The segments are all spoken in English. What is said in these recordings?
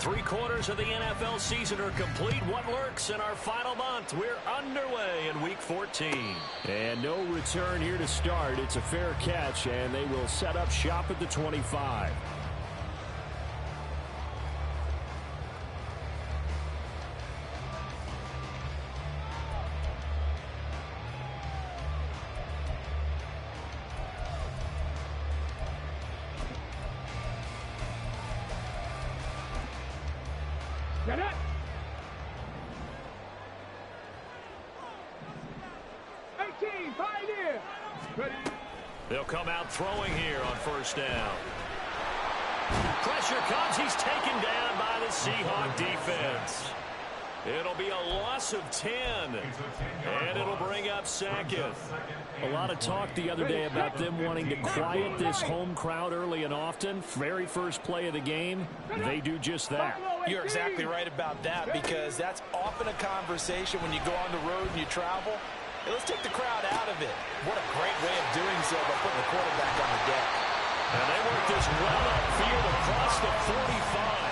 3/4 of the NFL season are complete. What lurks in our final month? We're underway in Week 14. And no return here to start. It's a fair catch, and they will set up shop at the 25. Get it! 18, Pioneer! Ready? They'll come out throwing here on first down. Pressure comes. He's taken down by the Seahawk defense. It'll be a loss of 10, and it'll bring up second. A lot of talk the other day about them wanting to quiet this home crowd early and often. Very first play of the game, they do just that. You're exactly right about that, because that's often a conversation when you go on the road and you travel. Hey, let's take the crowd out of it. What a great way of doing so by putting the quarterback on the deck. And they work this well upfield across the 45.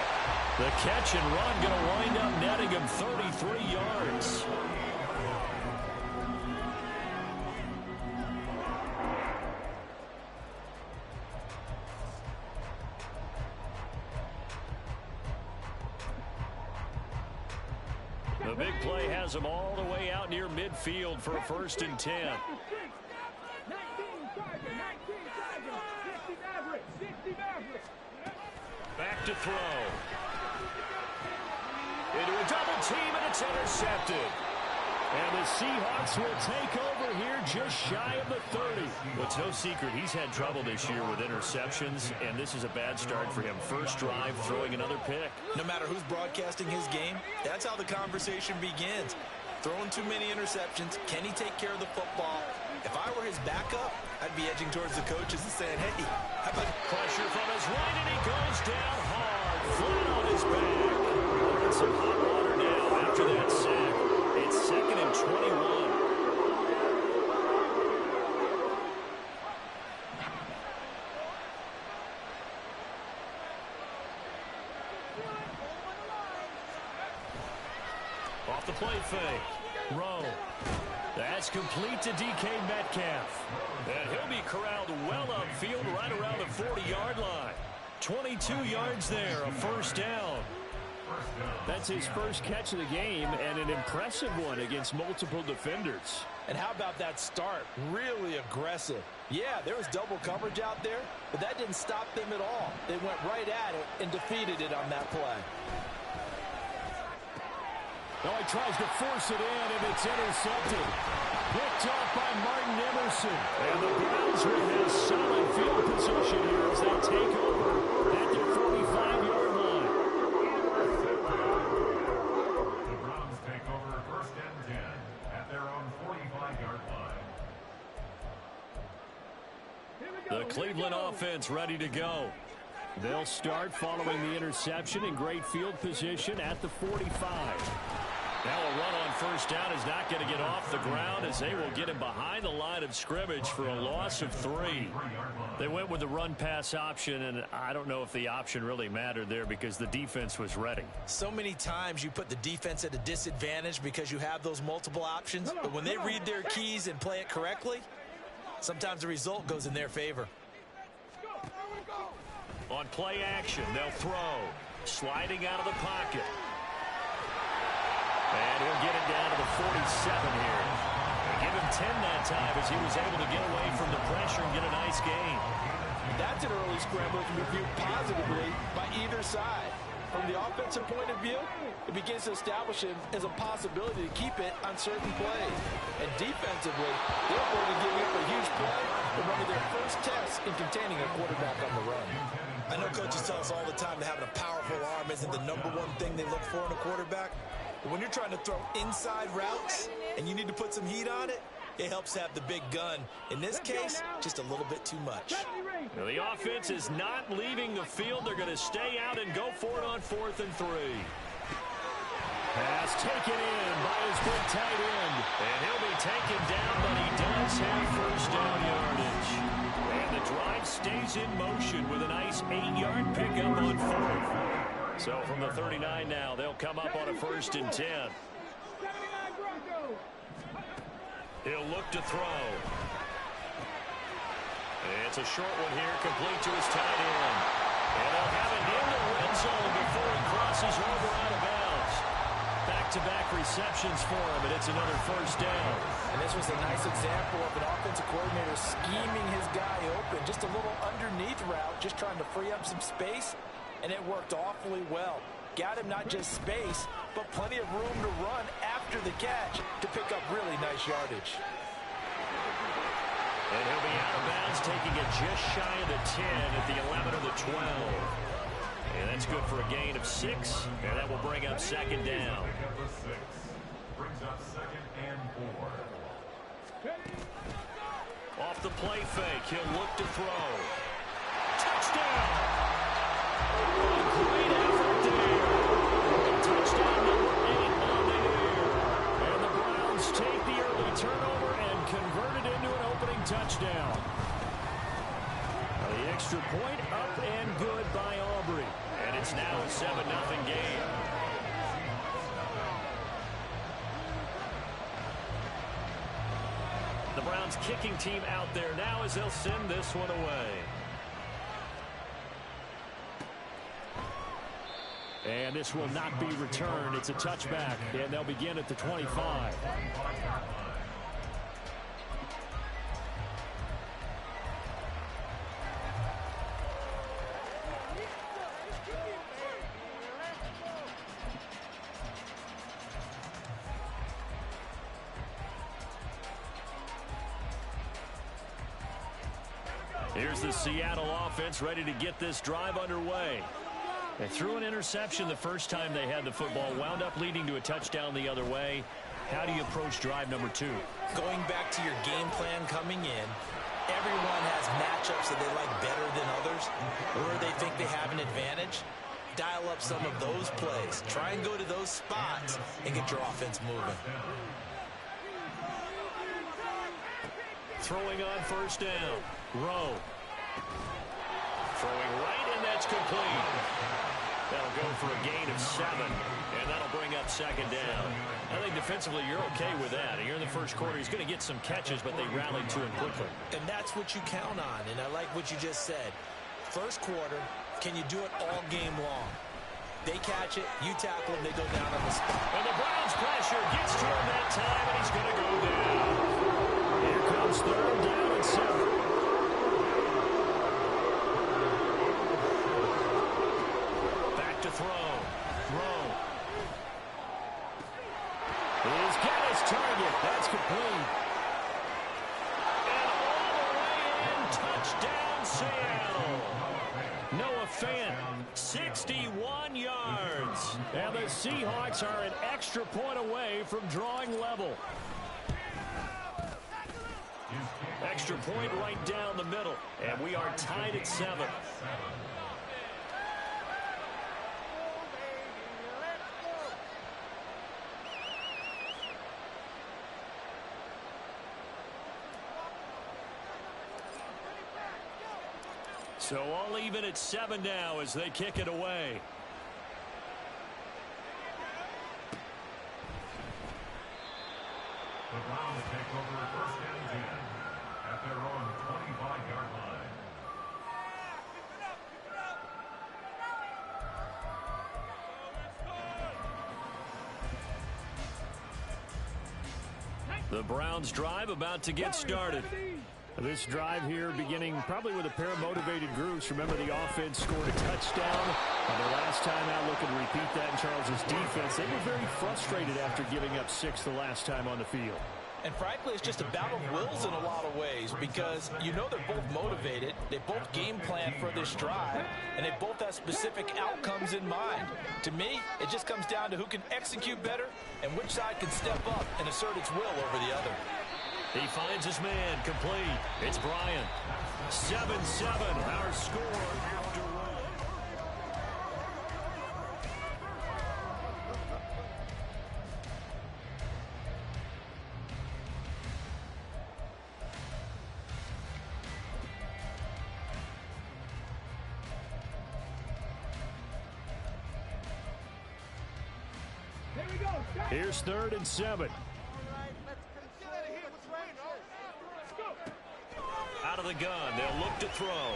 The catch and run going to wind up netting him 33 yards. The big play has him all the way out near midfield for a 1st and 10. 19 target, 19 target, 60 Maverick, 60 Maverick. Back to throw. Into a double team, and it's intercepted. And the Seahawks will take over here just shy of the 30. Well, it's no secret he's had trouble this year with interceptions, and this is a bad start for him. First drive, throwing another pick. No matter who's broadcasting his game, that's how the conversation begins. Throwing too many interceptions. Can he take care of the football? If I were his backup, I'd be edging towards the coaches and saying, hey, how about pressure from his right, and he goes down hard, flat on his back. And some hot water now after that sack. It's 2nd and 21. Off the play fake. Rowe. That's complete to DK Metcalf. And he'll be corralled well upfield right around the 40-yard line. 22 yards there, a 1st down. That's his first catch of the game, and an impressive one against multiple defenders. And how about that start? Really aggressive. Yeah, there was double coverage out there, but that didn't stop them at all. They went right at it and defeated it on that play. Now he tries to force it in, and it's intercepted. Picked off by Martin Emerson. And the Browns will have solid field position here as they take over at their 45-yard line. The Browns take over 1st and 10 at their own 45-yard line. The Cleveland offense ready to go. They'll start following the interception in great field position at the 45. Now a run on 1st down is not going to get off the ground as they will get him behind the line of scrimmage for a loss of 3. They went with the run-pass option, and I don't know if the option really mattered there because the defense was ready. So many times you put the defense at a disadvantage because you have those multiple options, but when they read their keys and play it correctly, sometimes the result goes in their favor. On play action, they'll throw. Sliding out of the pocket. And he'll get it down to the 47 here. Give him 10 that time as he was able to get away from the pressure and get a nice gain. That's an early scramble that can be viewed positively by either side. From the offensive point of view, it begins to establish him as a possibility to keep it on certain plays. And defensively, they're going to give up a huge play in one of their first tests in containing a quarterback on the run. I know coaches tell us all the time that having a powerful arm isn't the #1 thing they look for in a quarterback. But when you're trying to throw inside routes and you need to put some heat on it, it helps have the big gun. In this case, just a little bit too much. Now the offense is not leaving the field. They're going to stay out and go for it on 4th and 3. Pass taken in by his big tight end. And he'll be taken down, but he does have 1st down yardage. And the drive stays in motion with a nice 8-yard pickup on 4th. So from the 39 now, they'll come up on a 1st and 10. He'll look to throw. It's a short one here, complete to his tight end. And they'll have it in the red zone before he crosses over out of bounds. Back-to-back receptions for him, and it's another 1st down. And this was a nice example of an offensive coordinator scheming his guy open. Just a little underneath route, just trying to free up some space, and it worked awfully well. Got him not just space, but plenty of room to run after the catch to pick up really nice yardage. And he'll be out of bounds, taking it just shy of the 10 at the 11 or the 12. And that's good for a gain of 6, and that will bring up 2nd down. Brings up 2nd and 4. Off the play fake, he'll look to throw. Touchdown! Great effort there. Touchdown number 8 on the air. And the Browns take the early turnover and convert it into an opening touchdown. The extra point up and good by Aubrey. And it's now a 7-0 game. The Browns kicking team out there now as they'll send this one away. And this will not be returned. It's a touchback, and they'll begin at the 25. Here's the Seattle offense ready to get this drive underway. They threw an interception the first time they had the football, wound up leading to a touchdown the other way. How do you approach drive number 2? Going back to your game plan coming in, everyone has matchups that they like better than others, or they think they have an advantage. Dial up some of those plays. Try and go to those spots and get your offense moving. Throwing on 1st down. Rowe. Throwing right, and that's complete. That'll go for a gain of 7, and that'll bring up 2nd down. I think defensively you're okay with that. Here in the first quarter, he's going to get some catches, but they rallied to him quickly. And that's what you count on, and I like what you just said. First quarter, can you do it all game long? They catch it, you tackle them, they go down on the spot. And the Browns pressure gets to him that time, and he's going to go down. Here comes 3rd down and 7. Back to throw. He's got his target. That's complete. And all the way in, touchdown Seattle. Noah Fant, 61 yards. And the Seahawks are an extra point away from drawing level. Extra point right down the middle. And we are tied at 7. So all even at 7 now as they kick it away. The Browns take over 1st and 10 at their own 25-yard line. The Browns drive about to get started. This drive here beginning probably with a pair of motivated Guruz. Remember, the offense scored a touchdown. The last time out, looking to repeat that in Charles's defense. They were very frustrated after giving up 6 the last time on the field. And frankly, it's just a battle of wills in a lot of ways because you know they're both motivated, they both game plan for this drive, and they both have specific outcomes in mind. To me, it just comes down to who can execute better and which side can step up and assert its will over the other. He finds his man, complete. It's Bryant. 7-7, our score after one. Here's 3rd and 7. Out of the gun, they'll look to throw.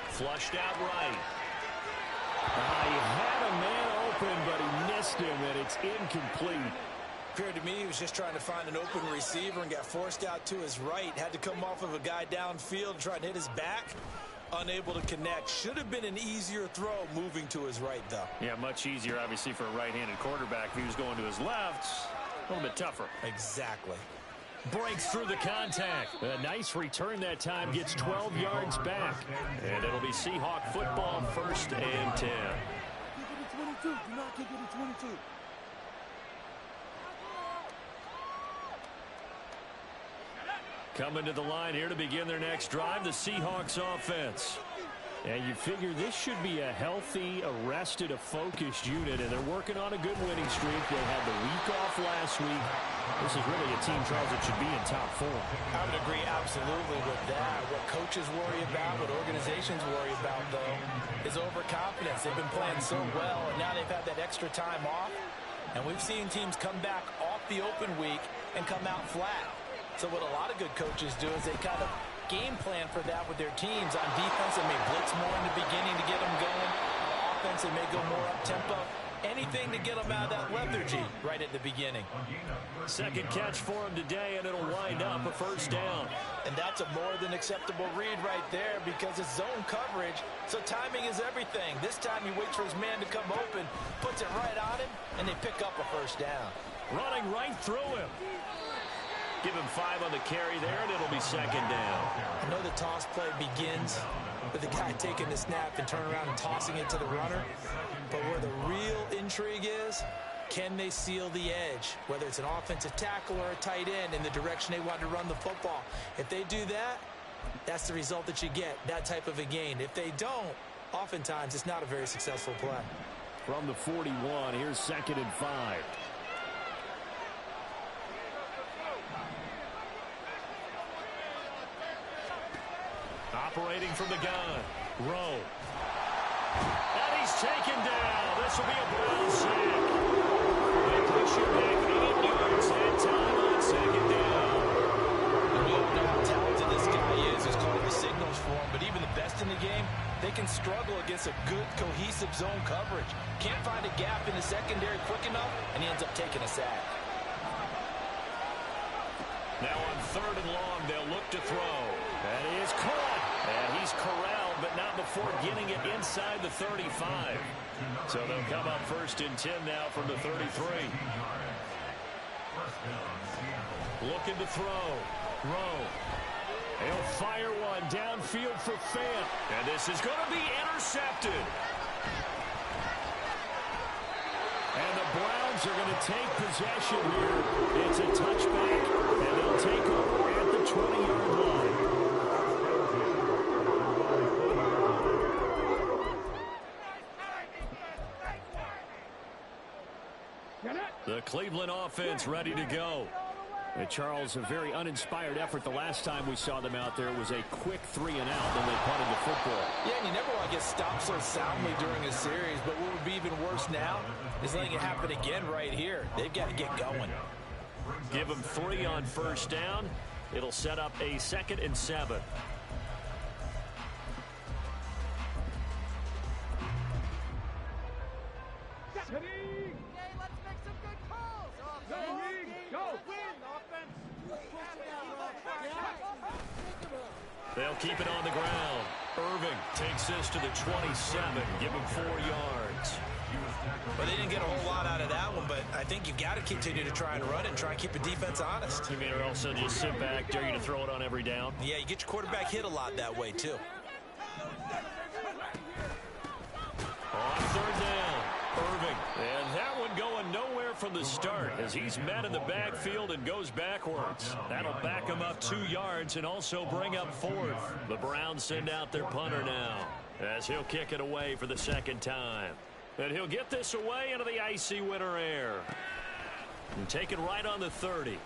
Flushed out right. He had a man open, but he missed him, and it's incomplete. Appeared to me he was just trying to find an open receiver and got forced out to his right. Had to come off of a guy downfield and try to hit his back. Unable to connect. Should have been an easier throw moving to his right, though. Yeah, much easier, obviously, for a right-handed quarterback. If he was going to his left, a little bit tougher. Exactly. Breaks through the contact. A nice return that time. Gets 12 yards back. And it'll be Seahawk football, 1st and 10. Kick it to 22. Do not kick it to 22. Coming to the line here to begin their next drive, the Seahawks offense. And you figure this should be a healthy, arrested, a focused unit, and they're working on a good winning streak. They had the week off last week. This is really a team, Charles, that should be in top 4. I would agree absolutely with that. What coaches worry about, what organizations worry about, though, is overconfidence. They've been playing so well, and now they've had that extra time off. And we've seen teams come back off the open week and come out flat. So what a lot of good coaches do is they kind of game plan for that with their teams. On defense, they may blitz more in the beginning to get them going. On offense, they may go more up-tempo. Anything to get them out of that lethargy right at the beginning. Second catch for him today, and it'll wind up a 1st down. And that's a more than acceptable read right there because it's zone coverage, so timing is everything. This time he waits for his man to come open, puts it right on him, and they pick up a 1st down. Running right through him. Give him 5 on the carry there, and it'll be 2nd down. I know the toss play begins with the guy taking the snap and turning around and tossing it to the runner. But where the real intrigue is, can they seal the edge? Whether it's an offensive tackle or a tight end in the direction they want to run the football. If they do that, that's the result that you get, that type of a gain. If they don't, oftentimes it's not a very successful play. From the 41, here's 2nd and 5. Operating from the gun. Rowe. And he's taken down. This will be a Brown sack. They push it back 8 yards that time on 2nd down. And we all know how talented this guy is who's calling the signals for him. But even the best in the game, they can struggle against a good, cohesive zone coverage. Can't find a gap in the secondary quick enough, and he ends up taking a sack. Now on 3rd and long, they'll look to throw. That is caught. And he's corralled, but not before getting it inside the 35. So they'll come up 1st and 10 now from the 33. Looking to throw. Rowe. He'll fire one downfield for Fant. And this is going to be intercepted. And the Browns are going to take possession here. It's a touchback, and they'll take over at the 20-yard line. The Cleveland offense ready to go. And Charles, a very uninspired effort. The last time we saw them out there was a quick 3 and out, then they punted the football. Yeah, and you never want to get stopped so soundly during a series, but what would be even worse now is letting it happen again right here. They've got to get going. Give them 3 on 1st down. It'll set up a 2nd and 7. They'll keep it on the ground. Irving takes this to the 27. Give him 4 yards. Well, they didn't get a whole lot out of that one, but I think you've got to continue to try and run it and try and keep the defense honest. You mean, or else they'll just sit back, dare you to throw it on every down? Yeah, you get your quarterback hit a lot that way, too. On 3rd down, Irving. And that one going nowhere from the start as he's met in the backfield and goes backwards. That'll back him up 2 yards and also bring up 4th. The Browns send out their punter now as he'll kick it away for the 2nd time. And he'll get this away into the icy winter air. And take it right on the 30.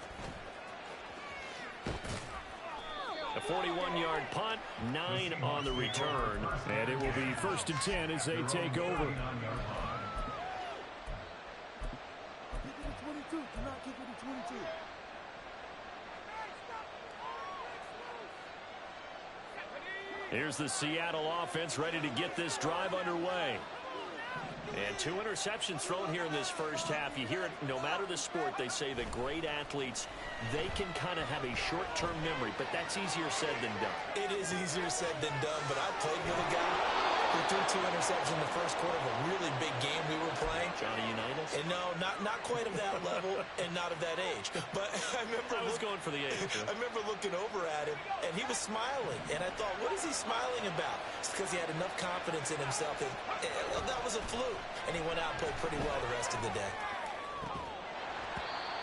A 41-yard punt, 9 on the return. And it will be 1st and 10 as they take over. Here's the Seattle offense ready to get this drive underway. And 2 interceptions thrown here in this first half. You hear it no matter the sport. They say the great athletes, they can kind of have a short-term memory, but that's easier said than done. It is easier said than done, but I played with a guy who threw 2 interceptions in the first quarter of a really big game we were playing. Johnny Unitas? And no, not quite of that level and not of that age. But I was going for the age. I remember looking over at him, and he was smiling. And I thought, what is he smiling about? It's because he had enough confidence in himself that that was a fluke. And he went out and played pretty well the rest of the day.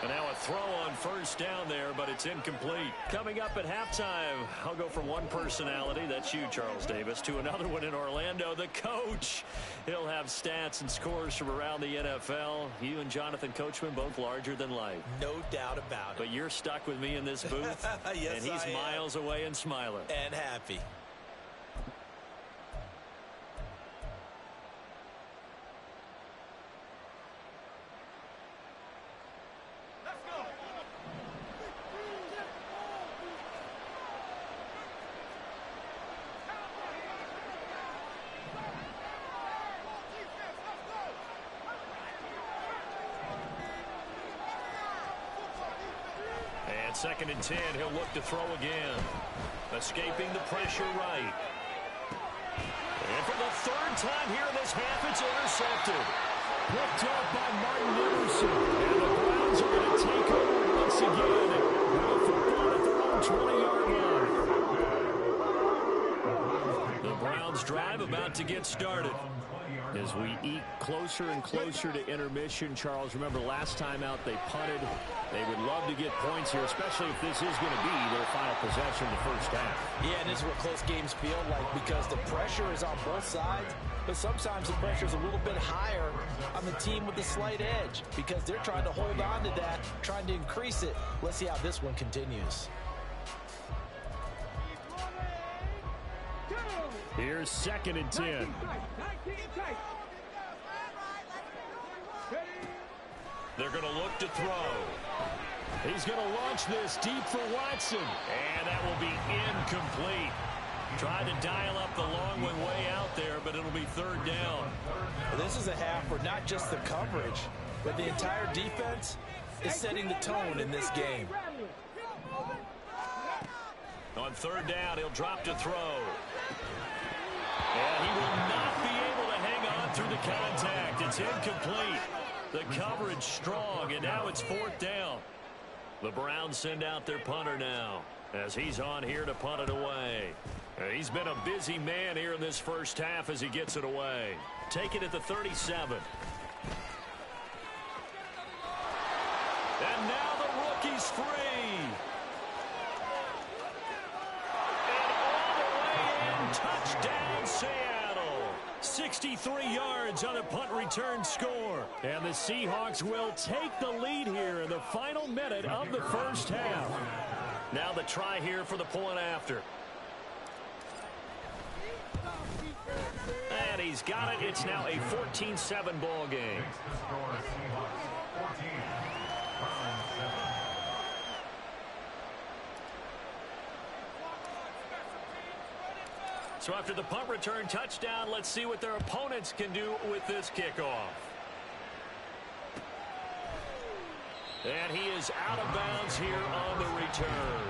And now a throw on first down there, but it's incomplete. Coming up at halftime, I'll go from one personality, that's you, Charles Davis, to another one in Orlando, the coach. He'll have stats and scores from around the NFL. You and Jonathan Coachman, both larger than life. No doubt about it. But you're stuck with me in this booth, yes, and he's miles away and smiling. And happy. And 2nd and 10, he'll look to throw again. Escaping the pressure right. And for the 3rd time here in this half, it's intercepted. Picked up by Martin Emerson. And the Browns are going to take over once again with a football at their own 20-yard line. The Browns drive about to get started. As we eke closer and closer to intermission, Charles, remember last time out they punted. They would love to get points here, especially if this is going to be their final possession in the first half. Yeah, and this is what close games feel like because the pressure is on both sides, but sometimes the pressure is a little bit higher on the team with the slight edge because they're trying to hold on to that, trying to increase it. Let's see how this one continues. Here's 2nd and 10. They're going to look to throw. He's going to launch this deep for Watson. And that will be incomplete. Tried to dial up the long one way out there, but it'll be 3rd down. Well, this is a half where not just the coverage, but the entire defense is setting the tone in this game. On 3rd down, he'll drop to throw. And he will not be able to hang on through the contact. It's incomplete. The coverage strong, and now it's 4th down. The Browns send out their punter now as he's on here to punt it away. He's been a busy man here in this first half as he gets it away. Take it at the 37. And now the rookie's free. And all the way in, touchdown Seattle. 63 yards on a punt return score. And the Seahawks will take the lead here in the final minute of the first half. Now the try here for the point after. And he's got it. It's now a 14-7 ball game. So after the punt return touchdown, let's see what their opponents can do with this kickoff. And he is out of bounds here on the return.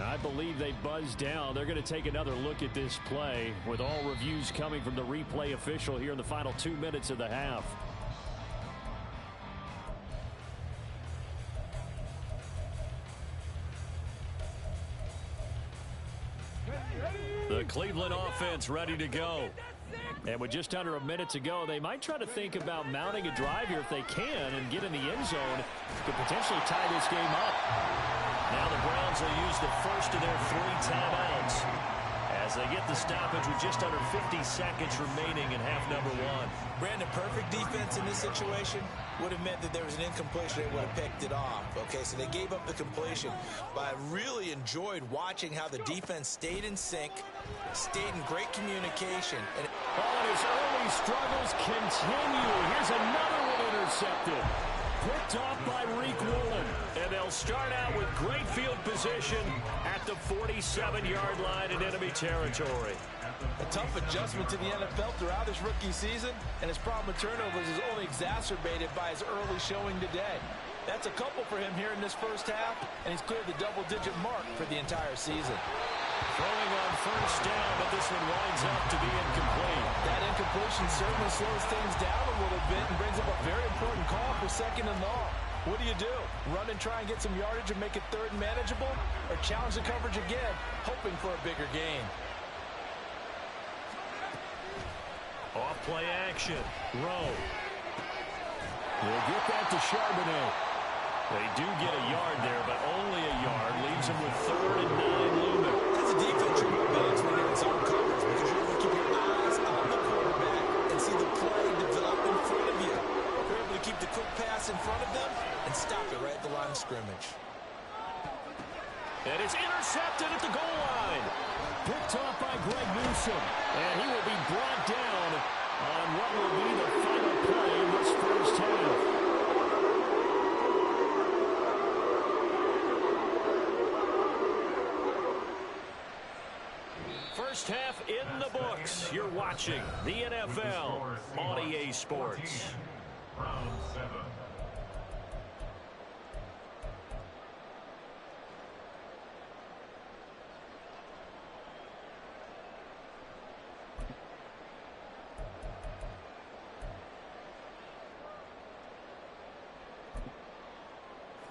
I believe they buzzed down. They're going to take another look at this play with all reviews coming from the replay official here in the final 2 minutes of the half. The Cleveland offense ready to go. And with just under a minute to go, they might try to think about mounting a drive here if they can and get in the end zone to potentially tie this game up. Now the Browns will use the first of their 3 timeouts as as they get the stoppage with just under 50 seconds remaining in half number one. Brandon, perfect defense in this situation would have meant that there was an incompletion. They would have picked it off. Okay, so they gave up the completion. But I really enjoyed watching how the defense stayed in sync, stayed in great communication. And his early struggles continue. Here's another one intercepted. Picked off by Reek Woolen. And they'll start out with great field position at the 47-yard line in enemy territory. A tough adjustment to the NFL throughout his rookie season, and his problem with turnovers is only exacerbated by his early showing today. That's a couple for him here in this first half, and he's cleared the double-digit mark for the entire season. Throwing on first down, but this one winds up to be incomplete. That incompletion certainly slows things down a little bit and brings up a very important call for second and long. What do you do? Run and try and get some yardage and make it third and manageable? Or challenge the coverage again, hoping for a bigger gain? Off play action. Rowe. We'll get that to Charbonnet. They do get a yard there, but only a yard. Leaves them with 3rd and 9 looming. That's a defense you want to when you're in zone coverage, because you're able to keep your eyes on the quarterback and see the play develop in front of you. You're able to keep the quick pass in front of them and stop it right at the line of scrimmage. And it's intercepted at the goal line. Picked off by Greg Newsom. And he will be brought down on what will be the final play in this first half. First half in the books. You're watching the NFL on EA Sports. Round 7.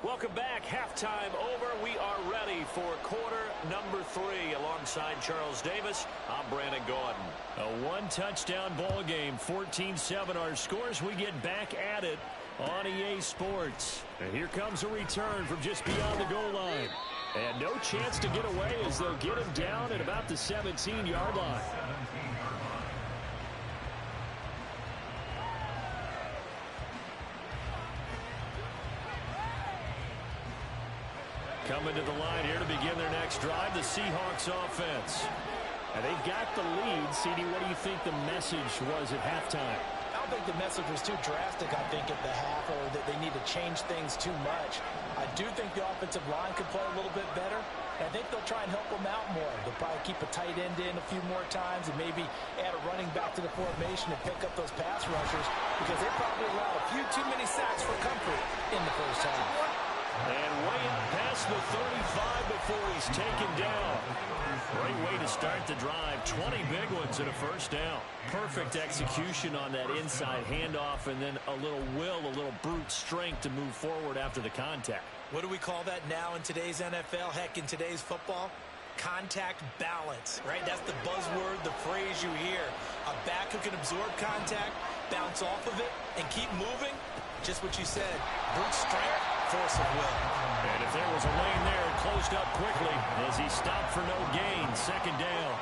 Welcome back. Halftime over. We are ready for quarter number 3. Alongside Charles Davis, I'm Brandon Gaudin. A one-touchdown ball game, 14-7 our scores. We get back at it on EA Sports. And here comes a return from just beyond the goal line. And no chance to get away as they'll get him down at about the 17-yard line. Coming to the line here to begin their next drive, the Seahawks offense. And they've got the lead. CD, what do you think the message was at halftime? I don't think the message was too drastic, I think, at the half, or that they need to change things too much. I do think the offensive line could play a little bit better. And I think they'll try and help them out more. They'll probably keep a tight end in a few more times and maybe add a running back to the formation and pick up those pass rushers, because they probably allowed a few too many sacks for comfort in the first half. And way past the 35 before he's taken down. Great way to start the drive. 20 big ones and a first down. Perfect execution on that inside handoff, and then a little will, a little brute strength to move forward after the contact. What do we call that now in today's NFL? Heck, in today's football? Contact balance, right? That's the buzzword, the phrase you hear. A back who can absorb contact, bounce off of it, and keep moving. Just what you said. Brute strength, force of will. And if there was a lane there, it closed up quickly as he stopped for no gain. Second down.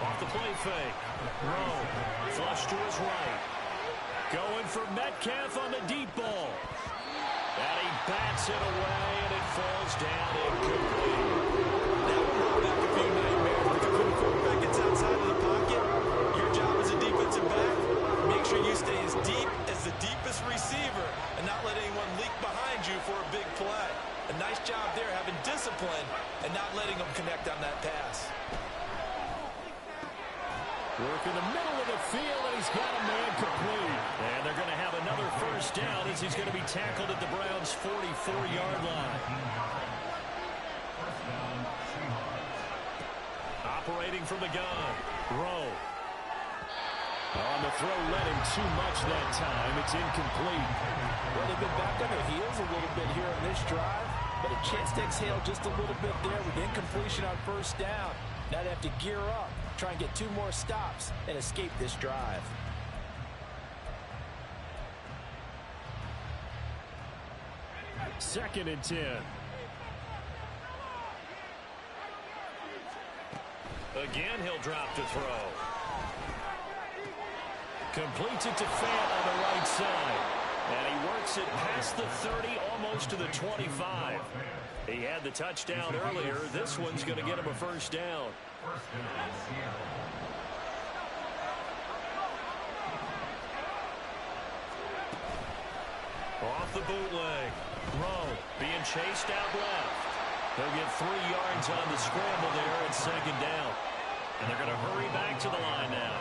Off the play fake. Rowe, flush to his right. Going for Metcalf on the deep ball. And he bats it away, and it falls down incomplete. That will brought back a few nightmares, because when the quarterback gets outside of the pocket, your job as a defensive back, make sure you stay as deep as the deepest receiver and not let anyone leak behind you for a big play. A nice job there, having discipline and not letting them connect on that pass. Work in the middle of the field, and he's got a man complete. And they're going to have another first down as he's going to be tackled at the Browns' 44-yard line. Operating from the gun, Rowe. On the throw, led him too much that time. It's incomplete. Well, they've been back on their heels a little bit here on this drive, but a chance to exhale just a little bit there with incompletion on first down. Now they have to gear up, try and get 2 more stops, and escape this drive. Second and 10. Again, he'll drop to throw. Completes it to Fant on the right side. And he works it past the 30, almost to the 25. He had the touchdown earlier. This one's going to get him a first down. Off the bootleg. Rowe being chased out left. He'll get 3 yards on the scramble there and second down. And they're going to hurry back to the line now.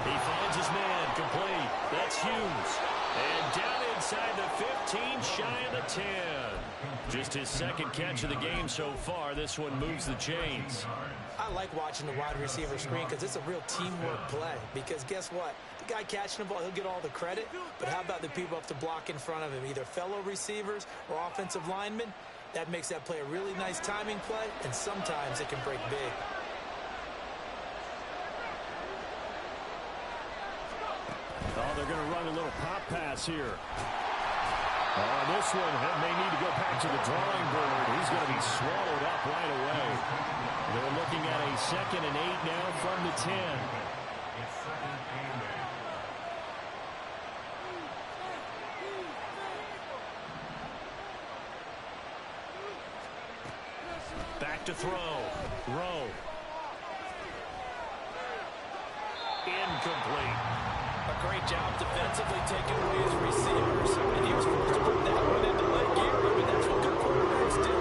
He finds his man complete. That's Hughes. And down inside the 15, shy of the 10. Just his second catch of the game so far. This one moves the chains. I like watching the wide receiver screen because it's a real teamwork play. Because guess what? The guy catching the ball, he'll get all the credit. But how about the people up to block in front of him? Either fellow receivers or offensive linemen. That makes that play a really nice timing play. And sometimes it can break big. Oh, they're going to run a little pop pass here. This one may need to go back to the drawing board. He's going to be swallowed up right away. They're looking at a 2nd and 8 now from the 10. Back to throw. Rowe. Incomplete. A great job defensively taking away his receivers. And he was forced to put that one into leg gear. I mean, that's what good quarterbacks do.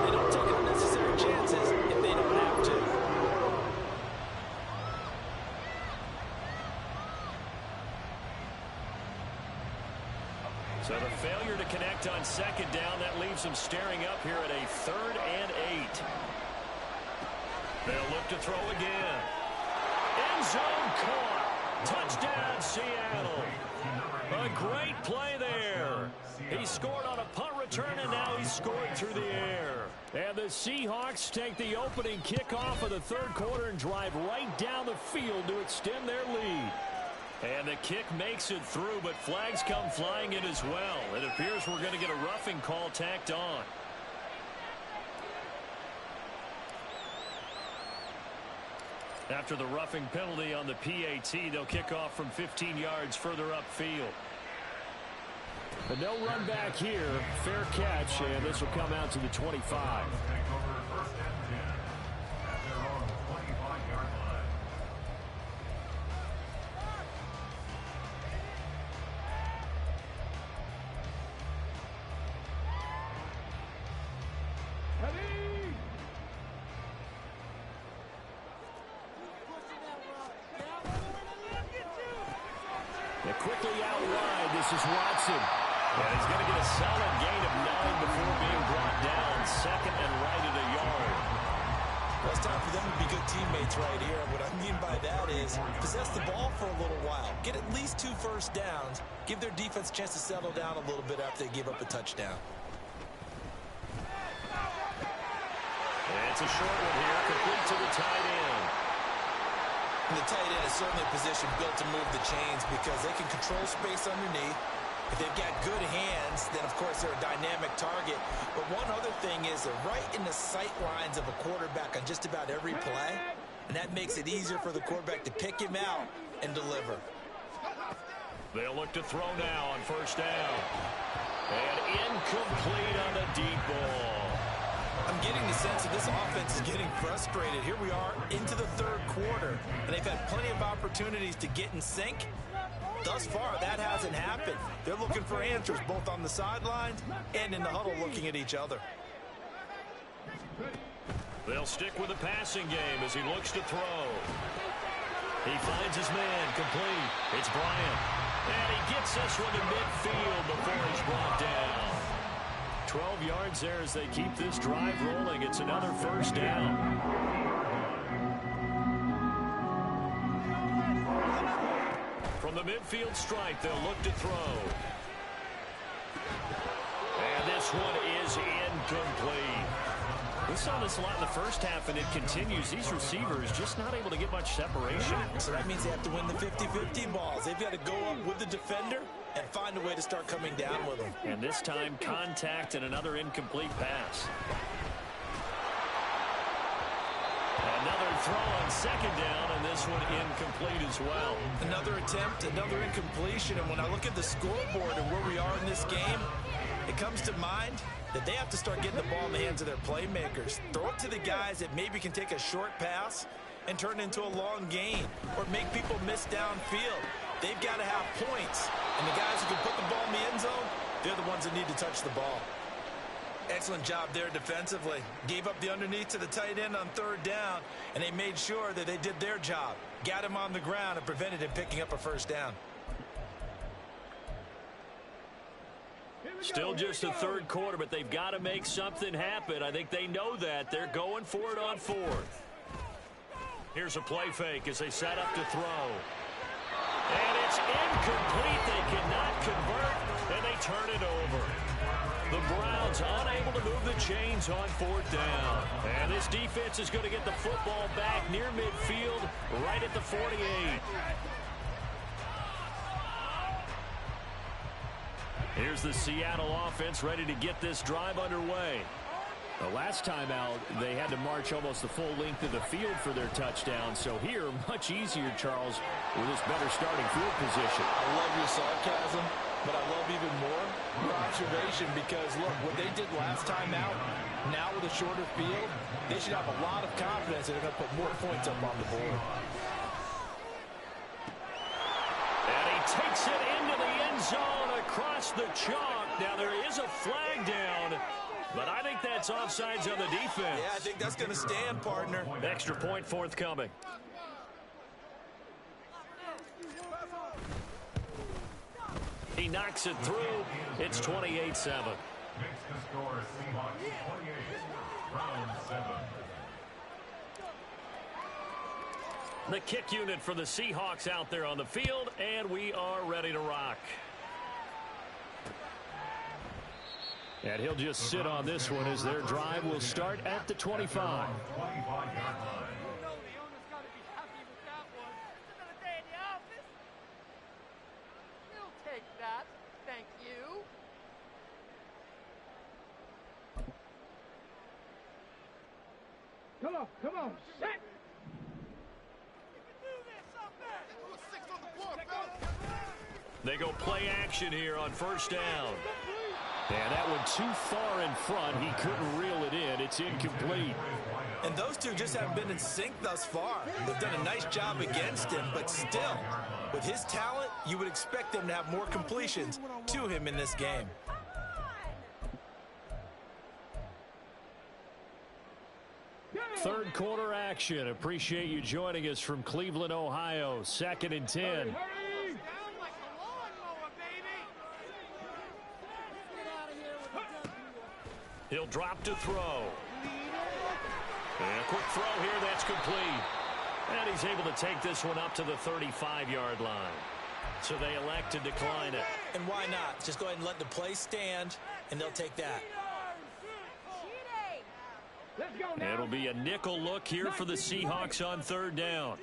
They don't take unnecessary chances if they don't have to. So the failure to connect on second down, that leaves them staring up here at a 3rd and 8. They'll look to throw again. End zone caught. Touchdown, Seattle. A great play there. He scored on a punt return, and now he's scored through the air. And the Seahawks take the opening kickoff of the 3rd quarter and drive right down the field to extend their lead. And the kick makes it through, but flags come flying in as well. It appears we're going to get a roughing call tacked on. After the roughing penalty on the PAT, they'll kick off from 15 yards further upfield. But no run back here. Fair catch, and this will come out to the 25. Quickly out wide, this is Watson. And he's going to get a solid gain of 9 before being brought down. 2nd and right at a yard. Well, it's time for them to be good teammates right here. What I mean by that is possess the ball for a little while. Get at least 2 first downs. Give their defense a chance to settle down a little bit after they give up a touchdown. It's a short one here, complete to the tight end. The tight end is certainly a position built to move the chains because they can control space underneath. If they've got good hands, then, of course, they're a dynamic target. But one other thing is they're right in the sight lines of a quarterback on just about every play, and that makes it easier for the quarterback to pick him out and deliver. They'll look to throw now on first down. And incomplete on the deep ball. I'm getting the sense that this offense is getting frustrated. Here we are into the 3rd quarter, and they've had plenty of opportunities to get in sync. Thus far, that hasn't happened. They're looking for answers both on the sidelines and in the huddle looking at each other. They'll stick with the passing game as he looks to throw. He finds his man complete. It's Bryant. And he gets this one to midfield before he's brought down. 12 yards there as they keep this drive rolling. It's another first down. From the midfield stripe, they'll look to throw. And this one is incomplete. We saw this a lot in the first half, and it continues. These receivers just not able to get much separation. So that means they have to win the 50-50 balls. They've got to go up with the defender and find a way to start coming down with them. And this time, contact and another incomplete pass. throw on second down, and this one incomplete as well. Another attempt, another incompletion, and when I look at the scoreboard and where we are in this game, it comes to mind that they have to start getting the ball in the hands of their playmakers. Throw it to the guys that maybe can take a short pass and turn it into a long gain or make people miss downfield. They've got to have points, and the guys who can put the ball in the end zone, they're the ones that need to touch the ball. Excellent job there defensively. Gave up the underneath to the tight end on third down, and they made sure that they did their job. Got him on the ground and prevented him picking up a first down. Still just the third quarter, but they've got to make something happen. I think they know that. They're going for it on fourth. Here's a play fake as they set up to throw. And it's incomplete. They cannot convert, and they turn it over. The Browns unable to move the chains on fourth down. And this defense is going to get the football back near midfield, right at the 48. Here's the Seattle offense ready to get this drive underway. The last time out, they had to march almost the full length of the field for their touchdown. So here, much easier, Charles, with this better starting field position. I love your sarcasm, but I love even more your observation because, look, what they did last time out, now with a shorter field, they should have a lot of confidence that they're going to put more points up on the board. And he takes it into the end zone across the chalk. Now there is a flag down, but I think that's offsides on the defense. Yeah, I think that's going to stand, partner. Extra point forthcoming. He knocks it through. It's 28-7. Makes the score Seahawks 28, round 7. The kick unit for the Seahawks out there on the field, and we are ready to rock. And he'll just sit on this one as their drive will start at the 25. Come on, set! They go play action here on first down. And that one too far in front. He couldn't reel it in. It's incomplete. And those two just haven't been in sync thus far. They've done a nice job against him, but still, with his talent, you would expect them to have more completions to him in this game. Third quarter action. Appreciate you joining us from Cleveland, Ohio. 2nd and 10. He'll drop to throw. And a quick throw here, that's complete. And he's able to take this one up to the 35-yard line. So they elect to decline it. And why not? Just go ahead and let the play stand, and they'll take that. It'll be a nickel look here for the Seahawks on third down.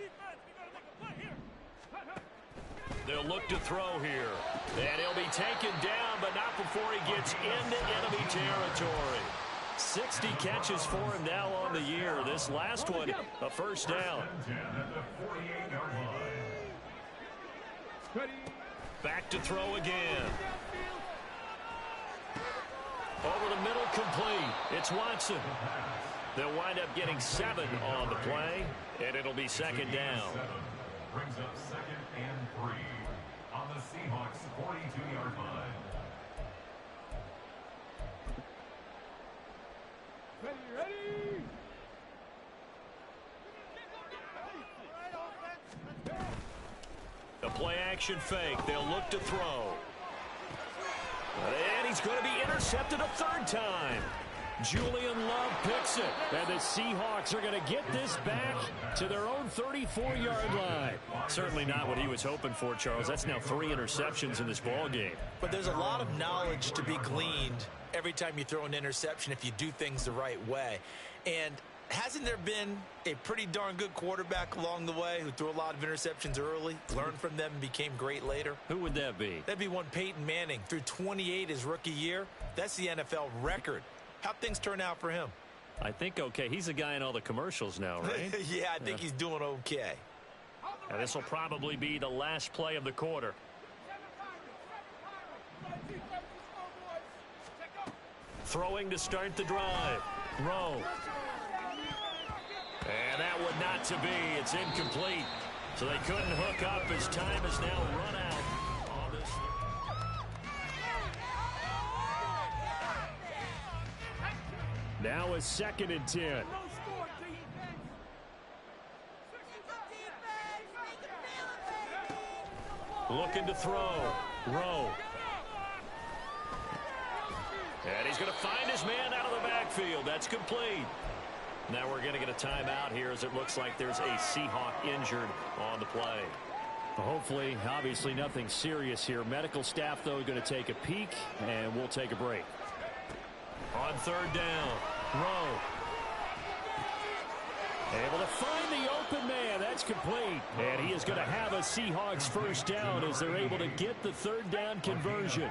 They'll look to throw here. And he'll be taken down, but not before he gets into enemy territory. 60 catches for him now on the year. This last one, a first down. Back to throw again. Over the middle, complete. It's Watson. They'll wind up getting 7 on the play, and it'll be second down. Brings up 2nd and 3 on the Seahawks 42-yard line. Ready! A play action fake. They'll look to throw. And he's going to be intercepted a third time. Julian Love picks it. And the Seahawks are going to get this back to their own 34-yard line. Certainly not what he was hoping for, Charles. That's now 3 interceptions in this ball game. But there's a lot of knowledge to be gleaned every time you throw an interception if you do things the right way. And hasn't there been a pretty darn good quarterback along the way who threw a lot of interceptions early, learned from them, and became great later? Who would that be? That'd be one Peyton Manning. Threw 28 his rookie year. That's the NFL record. How'd things turn out for him? I think okay. He's the guy in all the commercials now, right? Yeah, I think he's doing okay. And this will probably be the last play of the quarter. Throwing to start the drive. Rowe. And that would not to be. It's incomplete. So they couldn't hook up as time has now run out on this. Now a 2nd and 10. Looking to throw. Rowe. And he's going to find his man out of the backfield. That's complete. Now we're going to get a timeout here as it looks like there's a Seahawk injured on the play. Hopefully, obviously nothing serious here. Medical staff, though, going to take a peek, and we'll take a break. On 3rd down, Rowe. Able to find the open man. That's complete. And he is going to have a Seahawks 1st down as they're able to get the 3rd down conversion.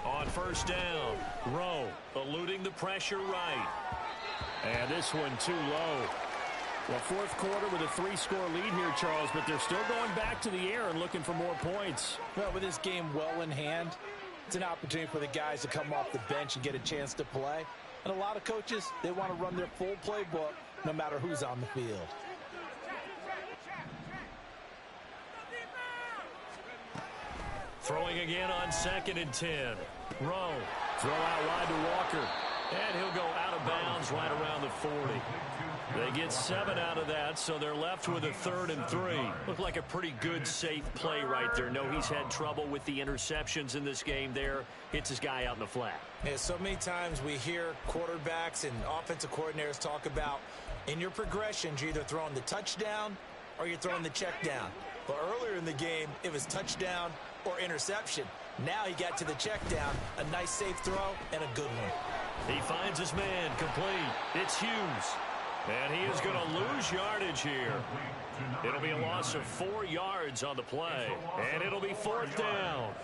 On 1st down, Rowe eluding the pressure right. And this one too low. Well, 4th quarter with a 3-score lead here, Charles, but they're still going back to the air and looking for more points. Well, with this game well in hand, it's an opportunity for the guys to come off the bench and get a chance to play. And a lot of coaches, they want to run their full playbook no matter who's on the field. Throwing again on 2nd and 10. Rowe. Throw out wide to Walker. And he'll go out of bounds right around the 40. They get 7 out of that, so they're left with a 3rd and 3. Looked like a pretty good, safe play right there. No, he's had trouble with the interceptions in this game there. Hits his guy out in the flat. Yeah, so many times we hear quarterbacks and offensive coordinators talk about in your progressions, you're either throwing the touchdown or you're throwing the check down. But earlier in the game, it was touchdown or interception. Now he got to the check down, a nice safe throw, and a good one. He finds his man complete. It's Hughes. And he is going to lose yardage here. It'll be a loss of 4 yards on the play. And it'll be 4th down.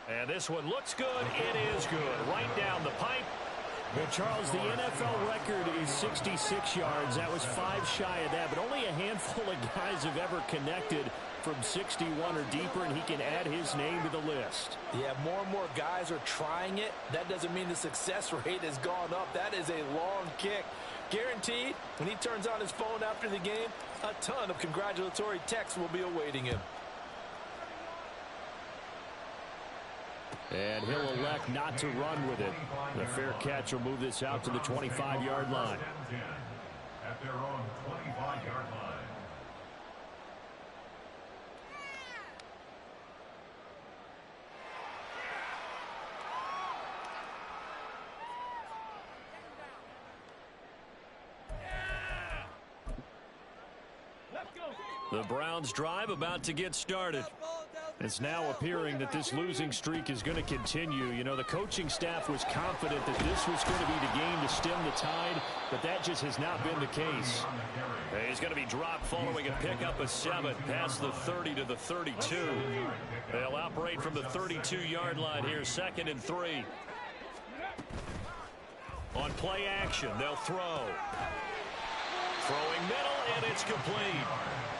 And this one looks good. It is good. Right down the pipe. Well, Charles, the NFL record is 66 yards. That was 5 shy of that, but only a handful of guys have ever connected from 61 or deeper, and he can add his name to the list. Yeah, more and more guys are trying it. That doesn't mean the success rate has gone up. That is a long kick. Guaranteed, when he turns on his phone after the game, a ton of congratulatory texts will be awaiting him. And he'll elect not to run with it. The fair catch will move this out to the 25-yard line. At their own 25-yard line. The Browns drive about to get started. It's now appearing that this losing streak is going to continue. You know, the coaching staff was confident that this was going to be the game to stem the tide, but that just has not been the case. He's going to be dropped following a pickup of 7 past the 30 to the 32. They'll operate from the 32-yard line here, 2nd and 3. On play action, they'll throw. Throwing middle, and it's complete.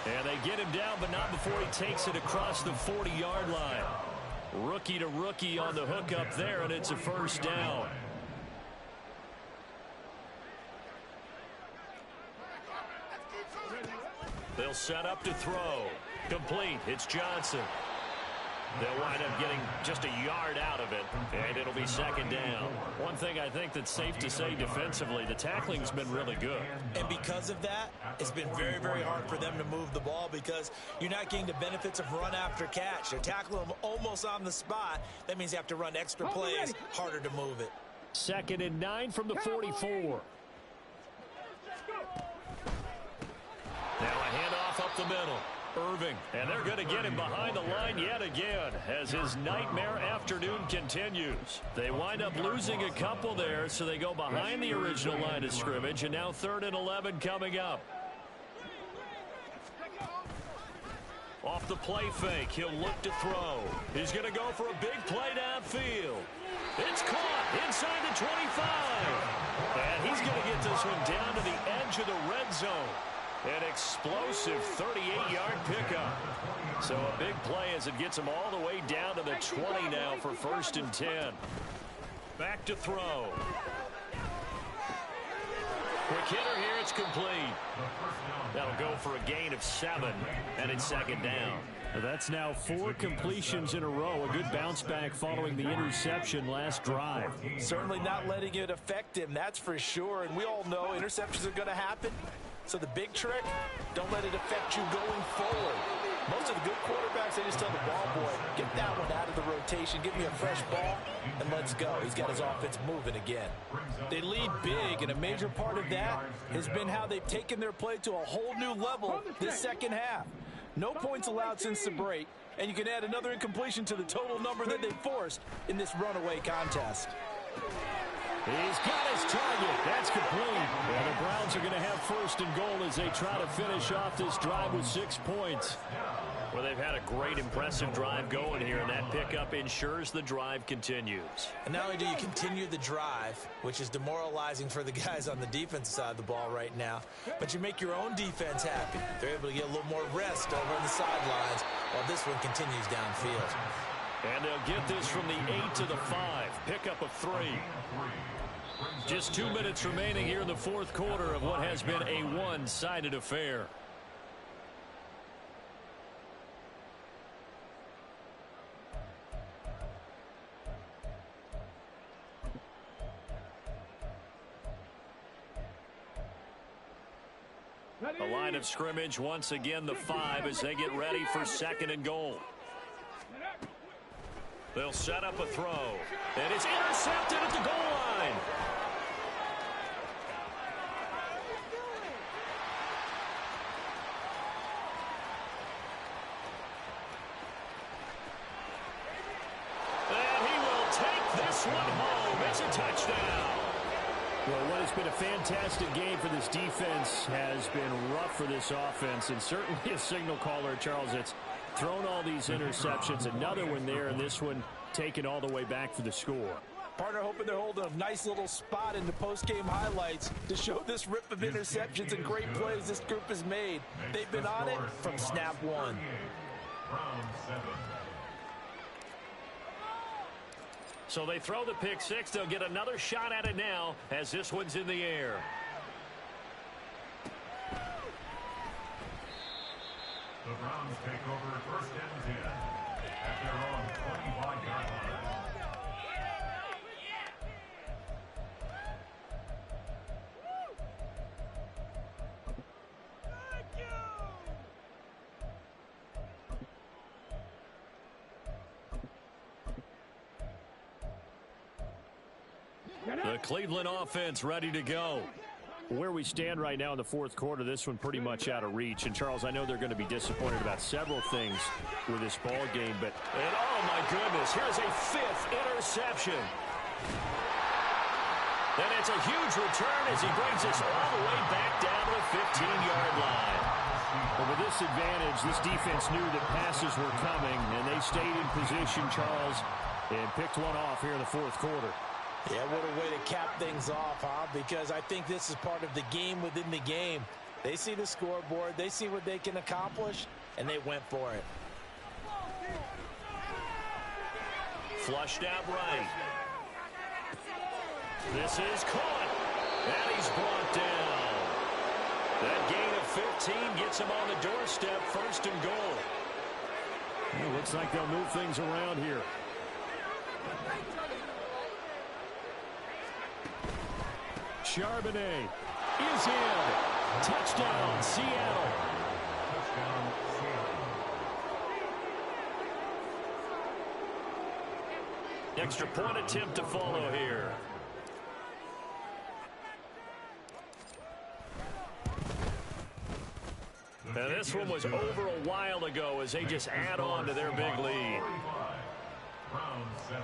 And they get him down, but not before he takes it across the 40-yard line. Rookie to rookie on the hookup there, and it's a 1st down. They'll set up to throw. Complete. It's Johnson. They'll wind up getting just a yard out of it, and it'll be 2nd down. One thing I think that's safe to say defensively, the tackling's been really good. And because of that, it's been very, very hard for them to move the ball because you're not getting the benefits of run after catch. They're tackling them almost on the spot. That means you have to run extra plays, harder to move it. 2nd and 9 from the 44. Now a handoff up the middle. Irving, and they're going to get him behind the line yet again as his nightmare afternoon continues. They wind up losing a couple there, so they go behind the original line of scrimmage, and now 3rd and 11 coming up. Off the play fake, he'll look to throw. He's going to go for a big play downfield. It's caught inside the 25. And he's going to get this one down to the edge of the red zone. An explosive 38-yard pickup. So a big play as it gets him all the way down to the 20 now for 1st and 10. Back to throw. Quick hitter here, it's complete. That'll go for a gain of 7, and it's 2nd down. That's now 4 completions in a row. A good bounce back following the interception last drive. Certainly not letting it affect him, that's for sure. And we all know interceptions are going to happen. So the big trick, don't let it affect you going forward. Most of the good quarterbacks, they just tell the ball boy, get that one out of the rotation, give me a fresh ball, and let's go. He's got his offense moving again. They lead big, and a major part of that has been how they've taken their play to a whole new level this second half. No points allowed since the break, and you can add another incompletion to the total number that they forced in this runaway contest. He's got his target. That's complete. And the Browns are going to have 1st and goal as they try to finish off this drive with 6 points. Well, they've had a great, impressive drive going here, and that pickup ensures the drive continues. And not only do you continue the drive, which is demoralizing for the guys on the defensive side of the ball right now, but you make your own defense happy. They're able to get a little more rest over on the sidelines while this one continues downfield. And they'll get this from the 8 to the 5. Pickup of 3. Just 2 minutes remaining here in the 4th quarter of what has been a one-sided affair. The line of scrimmage once again the 5 as they get ready for 2nd and goal. They'll set up a throw. And it's intercepted at the goal line. And he will take this one home. It's a touchdown. Well, what has been a fantastic game for this defense has been rough for this offense, and certainly a signal caller, Charles, that's thrown all these interceptions. Another one there, and this one taken all the way back for the score. Partner hoping they're holding a nice little spot in the post-game highlights to show this rip of interceptions and great plays this group has made. They've been on it from snap 1. So they throw the pick 6. They'll get another shot at it now as this one's in the air. The Browns take over 1st and 10 at their own 25-yard line. The Cleveland offense ready to go. Where we stand right now in the 4th quarter, this one pretty much out of reach. And, Charles, I know they're going to be disappointed about several things with this ball game, but... And, oh, my goodness, here's a 5th interception. And it's a huge return as he brings us all the way back down to the 15-yard line. Well, with this advantage, this defense knew that passes were coming, and they stayed in position, Charles, and picked one off here in the 4th quarter. Yeah, what a way to cap things off, huh? Because I think this is part of the game within the game. They see the scoreboard, they see what they can accomplish, and they went for it. Flushed out right. This is caught. And he's brought down. That gain of 15 gets him on the doorstep, 1st and goal. It looks like they'll move things around here. Charbonnet is in. Touchdown, Seattle. Extra point attempt to follow here. And this one was over a while ago as they just add on to their big lead. Round 7.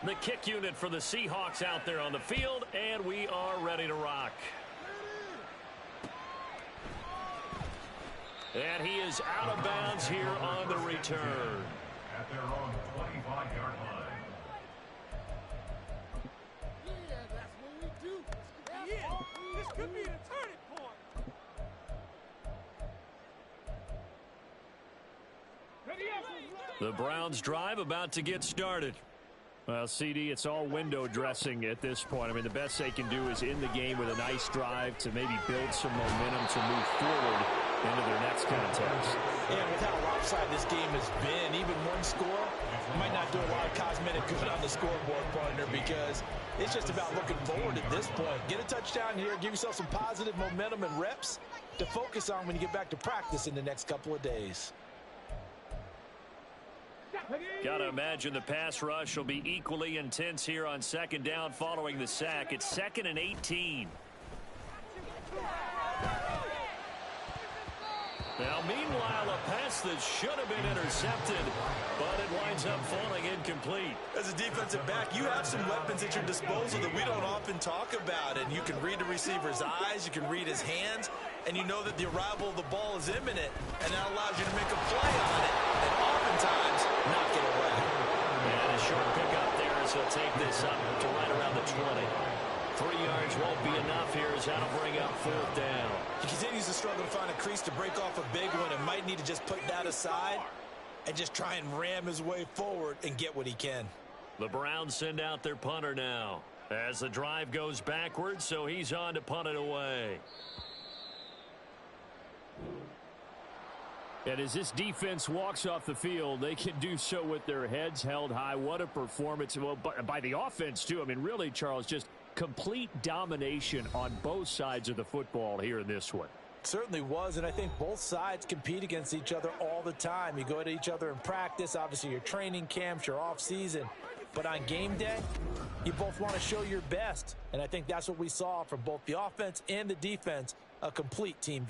The kick unit for the Seahawks out there on the field, and we are ready to rock. And he is out of bounds here on the return. At their own 25-yard line. Yeah, that's what we do. This could be the turning point. The Browns drive about to get started. Well, CD, it's all window dressing at this point. I mean, the best they can do is in the game with a nice drive to maybe build some momentum to move forward into their next contest. Yeah, with how lopsided this game has been, even one score might not do a lot of cosmetic good on the scoreboard, partner, because it's just about looking forward at this point. Get a touchdown here, give yourself some positive momentum and reps to focus on when you get back to practice in the next couple of days. Gotta imagine the pass rush will be equally intense here on second down following the sack. It's 2nd and 18. Now, meanwhile, a pass that should have been intercepted, but it winds up falling incomplete. As a defensive back, you have some weapons at your disposal that we don't often talk about, and you can read the receiver's eyes, you can read his hands, and you know that the arrival of the ball is imminent, and that allows you to make a play on it, and oftentimes not get away. And a short pickup there as he'll take this up to right around the 20. 3 yards won't be enough here as that'll bring up 4th down. He continues to struggle to find a crease to break off a big one and might need to just put that aside and just try and ram his way forward and get what he can. The Browns send out their punter now as the drive goes backwards, so he's on to punt it away. And as this defense walks off the field, they can do so with their heads held high. What a performance. Well, by the offense, too. I mean, really, Charles, just complete domination on both sides of the football here in this one. Certainly was, and I think both sides compete against each other all the time. You go to each other in practice, obviously your training camps, your off-season. But on game day, you both want to show your best. And I think that's what we saw from both the offense and the defense, a complete team victory.